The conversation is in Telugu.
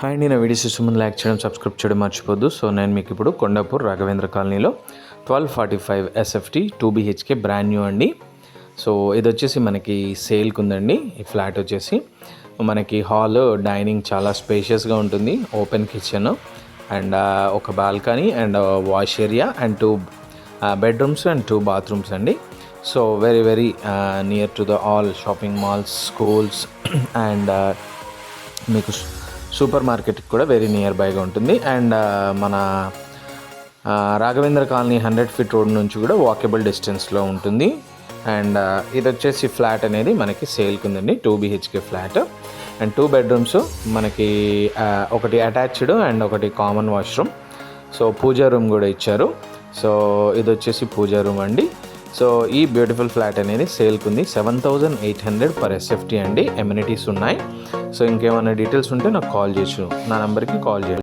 హాయ్ అండి, నా వీడియోస్ చూసే ముందు లైక్ చేయడం, సబ్స్క్రైబ్ చేయడం మర్చిపోద్దు. సో నేను మీకు ఇప్పుడు కొండాపూర్ రాఘవేంద్ర కాలనీలో 1245 SFT 2 BHK బ్రాండ్ న్యూ అండి. సో ఇది వచ్చేసి మనకి సేల్కి ఉందండి. ఈ ఫ్లాట్ వచ్చేసి మనకి హాల్, డైనింగ్ చాలా స్పేషియస్గా ఉంటుంది. ఓపెన్ కిచెన్ అండ్ ఒక balcony and wash area and 2 bedrooms and 2 bathrooms అండి. So very near to the all shopping malls, schools and మీకు సూపర్ మార్కెట్కి కూడా వెరీ నియర్ బైగా ఉంటుంది. అండ్ మన రాఘవేంద్ర కాలనీ 100 ఫీట్ రోడ్ నుంచి కూడా వాకబుల్ డిస్టెన్స్లో ఉంటుంది. అండ్ ఇది వచ్చేసి ఫ్లాట్ అనేది మనకి సేల్కి ఉందండి. 2 BHK ఫ్లాట్ అండ్ 2 బెడ్రూమ్స్ మనకి ఒకటి అటాచ్డ్ అండ్ ఒకటి కామన్ వాష్రూమ్. సో పూజా రూమ్ కూడా ఇచ్చారు. సో ఇది వచ్చేసి పూజా రూమ్ అండి. సో ఈ బ్యూటిఫుల్ ఫ్లాట్ అనేది సేల్కి ఉంది. 7,800 పర్ SFT అండి. ఎమ్యూనిటీస్ ఉన్నాయి. సో ఇంకేమైనా డీటెయిల్స్ ఉంటే నాకు కాల్ చేయొచ్చు. నా నెంబర్కి కాల్ చేయండి.